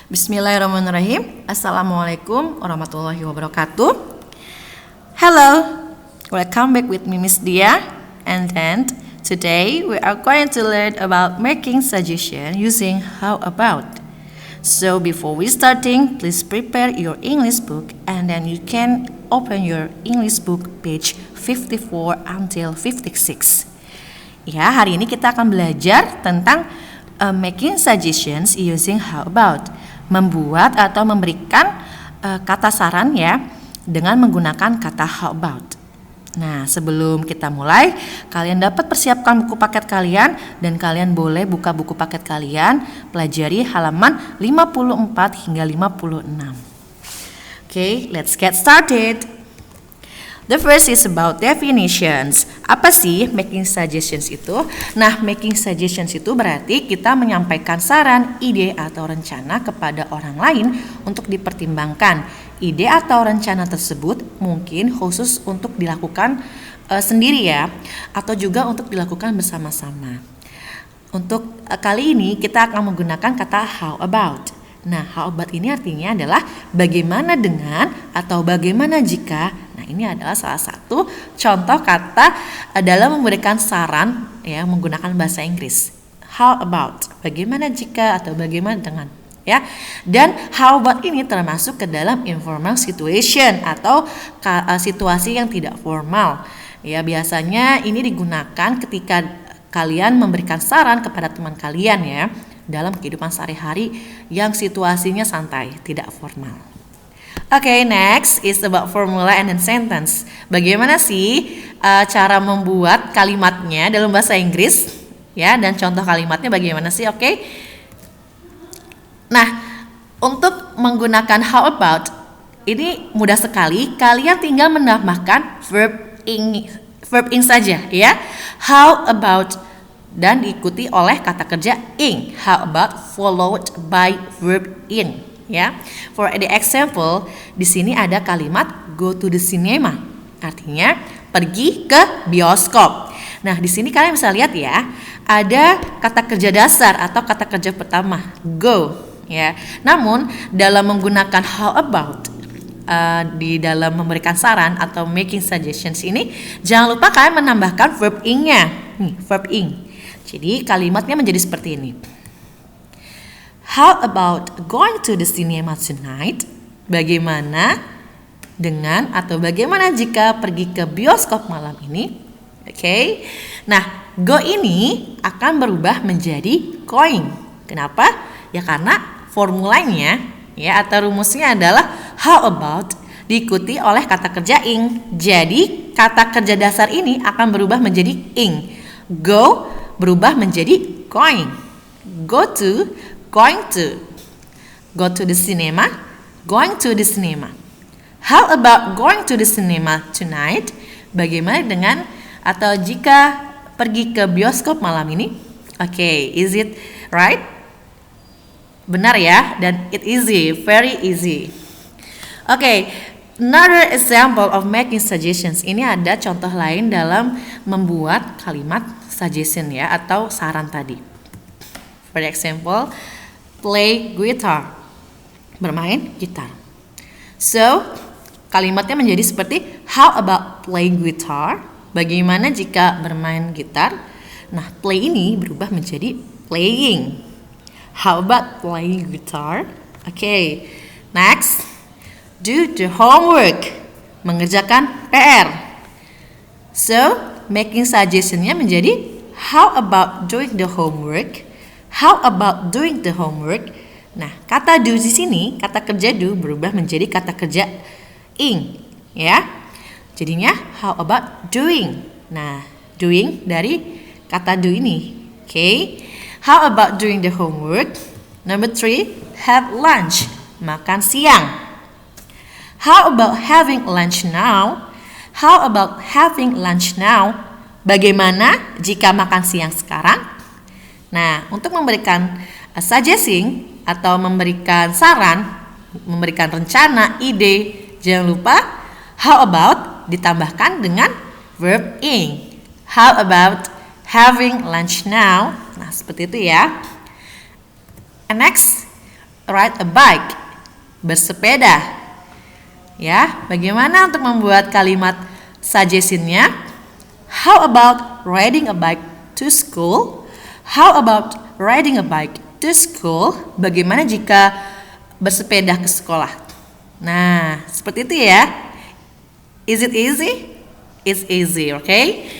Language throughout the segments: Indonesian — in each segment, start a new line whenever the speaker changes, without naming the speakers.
Bismillahirrahmanirrahim. Assalamualaikum warahmatullahi wabarakatuh. Hello, welcome back with me, Miss Dia. And then today we are going to learn about making suggestion using how about. So before we starting, please prepare your English book and then you can open your English book page 54 until 56. Ya, hari ini kita akan belajar tentang making suggestions using how about. Membuat atau memberikan kata saran ya dengan menggunakan kata how about. Nah, sebelum kita mulai, kalian dapat persiapkan buku paket kalian dan kalian boleh buka buku paket kalian, pelajari halaman 54 hingga 56. Okay, let's get started. The first is about definitions. Apa sih making suggestions itu? Nah, making suggestions itu berarti kita menyampaikan saran, ide, atau rencana kepada orang lain untuk dipertimbangkan. Ide atau rencana tersebut mungkin khusus untuk dilakukan sendiri ya, atau juga untuk dilakukan bersama-sama. Untuk kali ini kita akan menggunakan kata how about. Nah, how about ini artinya adalah bagaimana dengan atau bagaimana jika. Nah, ini adalah salah satu contoh kata dalam memberikan saran ya menggunakan bahasa Inggris. How about, bagaimana jika atau bagaimana dengan ya. Dan how about ini termasuk ke dalam informal situation atau situasi yang tidak formal. Ya, biasanya ini digunakan ketika kalian memberikan saran kepada teman kalian ya dalam kehidupan sehari-hari yang situasinya santai, tidak formal. Okay, next is about formula and then sentence. Bagaimana sih cara membuat kalimatnya dalam bahasa Inggris? Ya, dan contoh kalimatnya bagaimana sih? Oke. Nah, untuk menggunakan how about ini mudah sekali. Kalian tinggal menambahkan verb in saja, ya. How about dan diikuti oleh kata kerja ing. How about followed by verb in, ya. For the example, di sini ada kalimat go to the cinema. Artinya pergi ke bioskop. Nah, di sini kalian bisa lihat ya, ada kata kerja dasar atau kata kerja pertama, go, ya. Namun dalam menggunakan how about di dalam memberikan saran atau making suggestions ini, jangan lupa kalian menambahkan verb ing-nya. Verb ing. Jadi kalimatnya menjadi seperti ini. How about going to the cinema tonight? Bagaimana dengan atau bagaimana jika pergi ke bioskop malam ini? Oke. Nah, go ini akan berubah menjadi going. Kenapa? Ya karena formulanya ya atau rumusnya adalah how about diikuti oleh kata kerja ing. Jadi kata kerja dasar ini akan berubah menjadi ing. Go berubah menjadi going. Go to, going to. Go to the cinema, going to the cinema. How about going to the cinema tonight? Bagaimana dengan atau jika pergi ke bioskop malam ini? Okay, is it right? Benar ya, dan it easy, very easy. Okay, another example of making suggestions. Ini ada contoh lain dalam membuat kalimat suggestion ya atau saran tadi. For example, play guitar. Bermain gitar. So, kalimatnya menjadi seperti how about playing guitar? Bagaimana jika bermain gitar? Nah, play ini berubah menjadi playing. How about playing guitar? Okay. Next, do the homework. Mengerjakan PR. So, making suggestion-nya menjadi how about doing the homework? How about doing the homework? Nah, kata do di sini, kata kerja do berubah menjadi kata kerja ing, ya. Jadinya how about doing? Nah, doing dari kata do ini. Okay. How about doing the homework? Number 3, have lunch. Makan siang. How about having lunch now? How about having lunch now? Bagaimana jika makan siang sekarang? Nah, untuk memberikan suggesting atau memberikan saran, memberikan rencana, ide, jangan lupa how about ditambahkan dengan verb ing. How about having lunch now? Nah, seperti itu ya. And next, ride a bike, bersepeda. Ya, bagaimana untuk membuat kalimat suggestion-nya? How about riding a bike to school? How about riding a bike to school? Bagaimana jika bersepeda ke sekolah? Nah, seperti itu ya. Is it easy? It's easy, okay?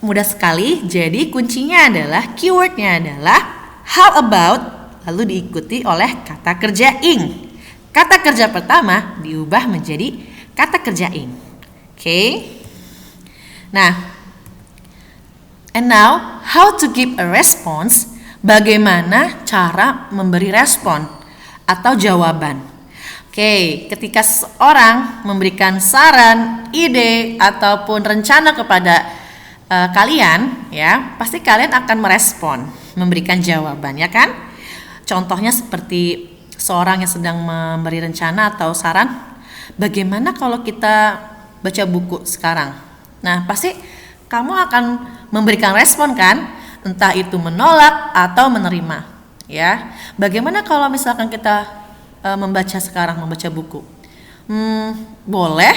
Mudah sekali. Jadi kuncinya adalah, keywordnya adalah how about, lalu diikuti oleh kata kerja ing. Kata kerja pertama diubah menjadi kata kerja ing. Okay? Nah, and now how to give a response? Bagaimana cara memberi respon atau jawaban? Oke, ketika seorang memberikan saran, ide ataupun rencana kepada kalian, ya, pasti kalian akan merespon, memberikan jawaban, ya kan? Contohnya seperti seorang yang sedang memberi rencana atau saran, bagaimana kalau kita baca buku sekarang? Nah, pasti kamu akan memberikan respon kan? Entah itu menolak atau menerima, ya. Bagaimana kalau misalkan kita membaca sekarang, membaca buku? Boleh.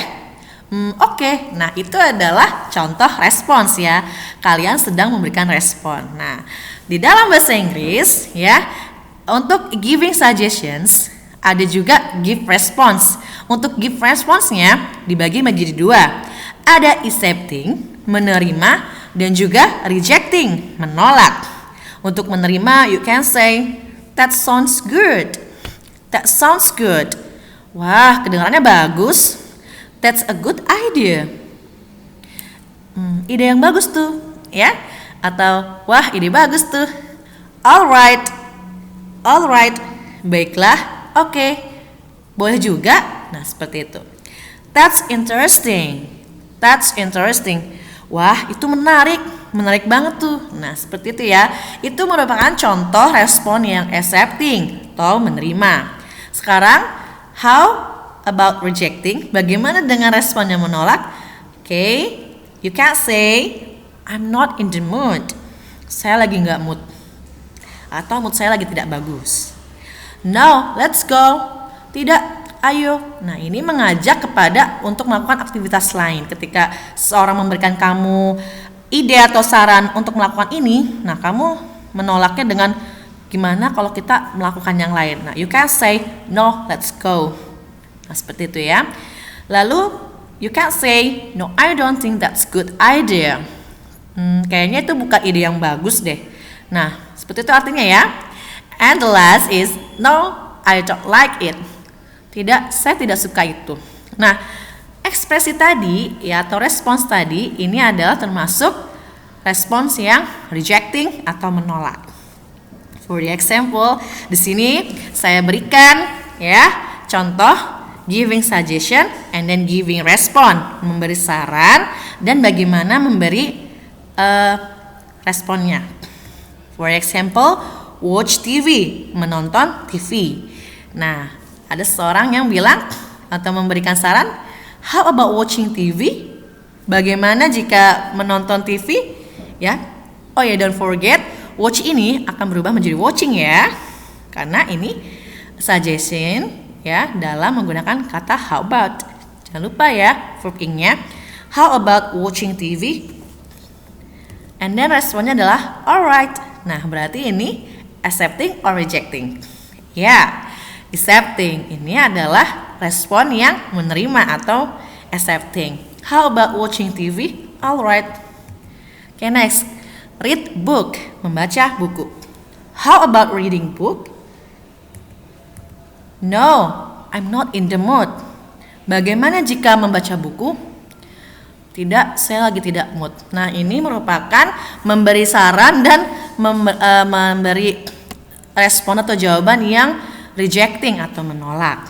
Oke. Nah, itu adalah contoh respons ya. Kalian sedang memberikan respon. Nah, di dalam bahasa Inggris ya, untuk giving suggestions ada juga give response. Untuk give response-nya dibagi menjadi dua. Ada accepting, menerima, dan juga rejecting, menolak. Untuk menerima, you can say, that sounds good. That sounds good. Wah, kedengarannya bagus. That's a good idea. Ide yang bagus tuh, ya. Atau, wah, ide bagus tuh. Alright, baiklah, oke. Boleh juga. Nah, seperti itu. That's interesting. Wah, itu menarik banget tuh. Nah, seperti itu ya. Itu merupakan contoh respon yang accepting atau menerima. Sekarang, how about rejecting? Bagaimana dengan respon yang menolak? Oke, you can say, I'm not in the mood. Saya lagi nggak mood. Atau mood saya lagi tidak bagus. No, let's go. Tidak, ayo. Nah, ini mengajak kepada untuk melakukan aktivitas lain. Ketika seorang memberikan kamu ide atau saran untuk melakukan ini, nah kamu menolaknya dengan gimana kalau kita melakukan yang lain. Nah, you can say, no, let's go. Nah, seperti itu ya. Lalu, you can say, no, I don't think that's good idea. Kayaknya itu bukan ide yang bagus deh. Nah, seperti itu artinya ya. And the last is, no, I don't like it. Tidak, saya tidak suka itu. Nah, ekspresi tadi ya atau respons tadi ini adalah termasuk respons yang rejecting atau menolak. For the example, di sini saya berikan ya contoh giving suggestion and then giving respon, memberi saran dan bagaimana memberi responnya. For example, watch TV, menonton TV. Nah, ada seorang yang bilang atau memberikan saran, how about watching TV? Bagaimana jika menonton TV? Ya, oh ya, don't forget, watch ini akan berubah menjadi watching ya, karena ini suggestion ya dalam menggunakan kata how about. Jangan lupa ya verb ing-nya. How about watching TV? And then responnya adalah alright. Nah, berarti ini accepting or rejecting? Ya, accepting. Ini adalah respon yang menerima atau accepting. How about watching TV? Alright. Okay, next. Read book. Membaca buku. How about reading book? No, I'm not in the mood. Bagaimana jika membaca buku? Tidak, saya lagi tidak mood. Nah, ini merupakan memberi saran dan memberi respon atau jawaban yang rejecting atau menolak.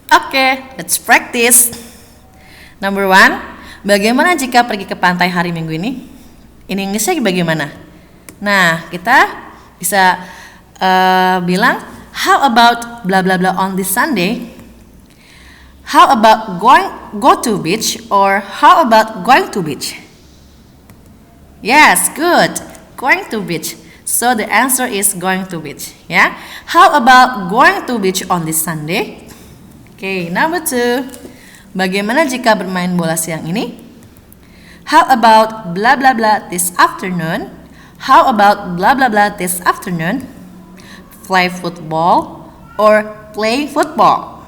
Oke, let's practice. Number 1, bagaimana jika pergi ke pantai hari Minggu ini? In English-nya bagaimana? Nah, kita bisa bilang, how about blah blah blah on this Sunday? How about go to beach or how about going to beach? Yes, good. Going to beach. So the answer is going to beach. Ya. How about going to beach on this Sunday? Okay, number 2. Bagaimana jika bermain bola siang ini? How about blah blah blah this afternoon? How about blah blah blah this afternoon? Play football or playing football?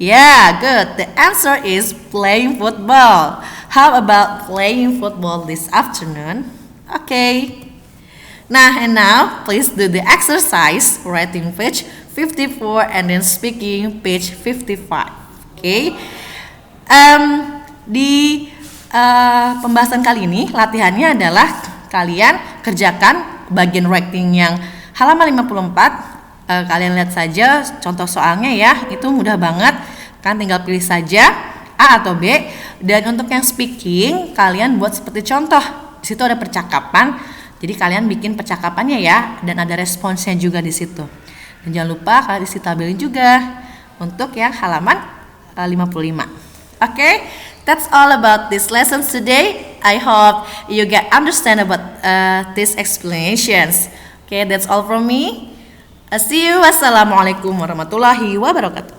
Yeah, good. The answer is playing football. How about playing football this afternoon? Okay. And now please do the exercise writing page 54 and then speaking page 55. Okay. Di pembahasan kali ini latihannya adalah kalian kerjakan bagian writing yang halaman 54. Kalian lihat saja contoh soalnya ya, itu mudah banget kan, tinggal pilih saja A atau B. Dan untuk yang speaking kalian buat seperti contoh. Di situ ada percakapan. Jadi kalian bikin percakapannya ya, dan ada responsnya juga di situ. Dan jangan lupa kalian isi tabelin juga untuk yang halaman 55. Okay, that's all about this lesson today. I hope you get understand about these explanations. Okay, that's all from me. See you. Wassalamualaikum warahmatullahi wabarakatuh.